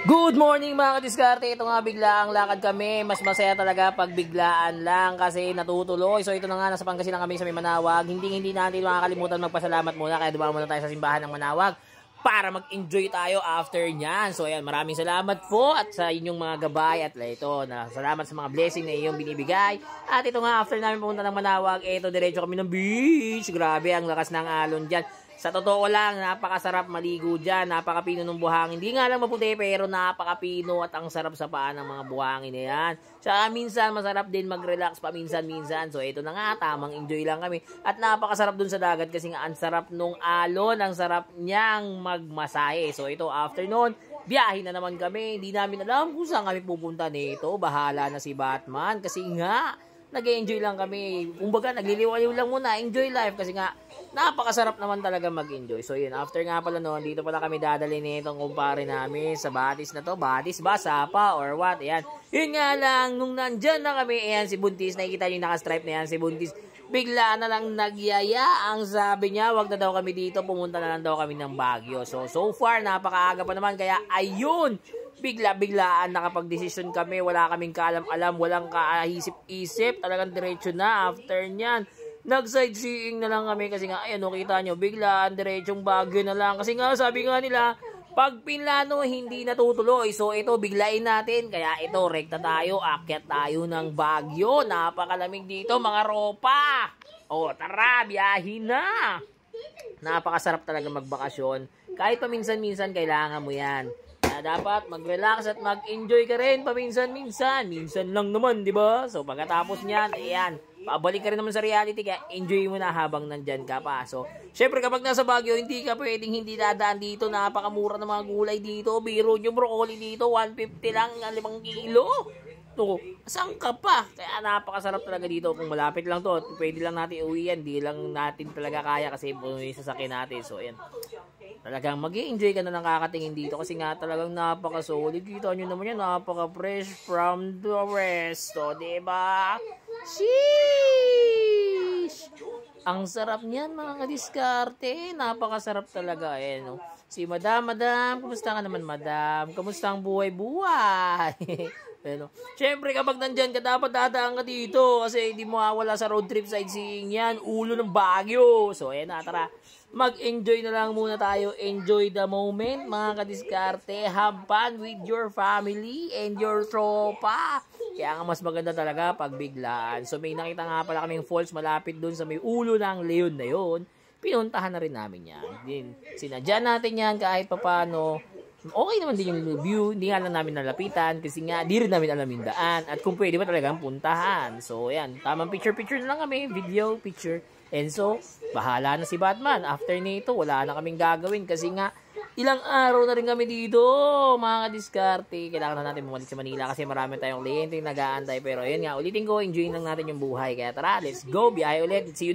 Good morning mga kadiskarte. Ito nga biglaang lakad kami. Mas masaya talaga pag biglaan lang kasi natutuloy. So ito na nga, nasa Pangasinan kami sa may Manawag. Hindi natin makakalimutan magpasalamat muna. Kaya dumaan muna tayo sa simbahan ng Manawag para mag-enjoy tayo after nyan. So ayan, maraming salamat po at sa inyong mga gabay at ito na salamat sa mga blessing na iyong binibigay. At ito nga, after namin pumunta ng Manawag, ito diretso kami ng beach. Grabe ang lakas ng alon dyan. Sa totoo lang, napakasarap maligo dyan, napakapino ng buhangin. Hindi nga lang maputi pero napakapino at ang sarap sa paa ng mga buhangin na yan. Tsaka minsan masarap din mag-relax paminsan-minsan. So ito na nga, tamang enjoy lang kami. At napakasarap dun sa dagat kasi nga ang sarap nung alon, ang sarap niyang magmasahe. So ito after nun, biyahe na naman kami. Hindi namin alam kung saan kami pupunta nito. Bahala na si Batman kasi nga, nag-enjoy lang kami. Kumbaga, nagliliwaliw lang muna. Enjoy life kasi nga, napakasarap naman talaga mag-enjoy. So, yun. After nga pala noon, dito pala kami dadali nitong kumpare namin sa Batis na to. Batis ba? Sapa? Or what? Ayan. Yun nga lang, nung nandyan na kami, ayan, si Buntis, nakikita nyo yung naka-stripe na yan, si Buntis, bigla na lang nagyaya. Ang sabi niya, wag na daw kami dito, pumunta na lang daw kami ng Baguio. So far, napakaaga pa naman. Kaya, ayun, bigla-biglaan nakapag-desisyon kami, wala kaming kaalam-alam, walang kaisip-isip, talagang diretso na after nyan. Nag-sightseeing na lang kami kasi nga, ayan o, kita nyo, biglaan, diretsong Baguio na lang. Kasi nga, sabi nga nila, pag pinlano, hindi natutuloy. So, ito, biglain natin. Kaya ito, rekta tayo, akyat tayo ng Baguio. Napakalamig dito, mga ropa. O, tara, biyahin na. Napakasarap talaga magbakasyon. Kahit paminsan-minsan, kailangan mo yan. Dapat mag-relax at mag-enjoy ka rin paminsan-minsan. Minsan lang naman, di ba? So, pagkatapos niyan, ayan, pabalik ka rin naman sa reality, kaya enjoy mo na habang nandyan ka pa. So, syempre kapag nasa Baguio, hindi ka pwedeng hindi dadaan dito. Napakamura ng mga gulay dito. Biro nyo, broccoli dito, 150 lang, 5 kilo. To, saan ka pa? Kaya napakasarap talaga dito. Kung malapit lang to, pwede lang natin uwi yan. Di lang natin talaga kaya kasi may sasakyan natin. So, ayan. Talagang mag-i-enjoy ka na ng kakatingin dito kasi nga talagang napaka-solid. Kita nyo naman yan, napaka-fresh from the west. O, diba? Sheesh! Ang sarap niyan mga kadiskarte. Napakasarap talaga. Ayan, no? Si Madam, kumusta ka naman, Madam? Kumusta ang buhay-buhay? Pero, syempre kapag nandyan ka, dapat dadaan ka dito kasi hindi mo wala sa road trip sightseeing yan. Ulo ng Baguio. So, ayan na, tara. Mag-enjoy na lang muna tayo. Enjoy the moment, mga kadiskarte. Have fun with your family and your tropa. Kaya nga mas maganda talaga pag biglaan. So, may nakita nga pala kaming falls malapit dun sa may ulo ng leon na yun. Pinuntahan na rin namin yan. Din, sinadya natin yan kahit papano. Okay naman din yung view, hindi nga lang namin nalapitan kasi nga di rin namin alam yung daan at kung pwede ba talagang puntahan. So yan, tamang picture na lang kami, video, picture. And so, bahala na si Batman. After nito, wala na kaming gagawin kasi nga ilang araw na rin kami dito, mga kadiskarte. Kailangan na natin bumalik sa Manila kasi marami tayong kliyente nag-aantay. Pero ayun nga, ulitin ko, enjoy lang natin yung buhay. Kaya tara, let's go, biyahe ulit. See you next.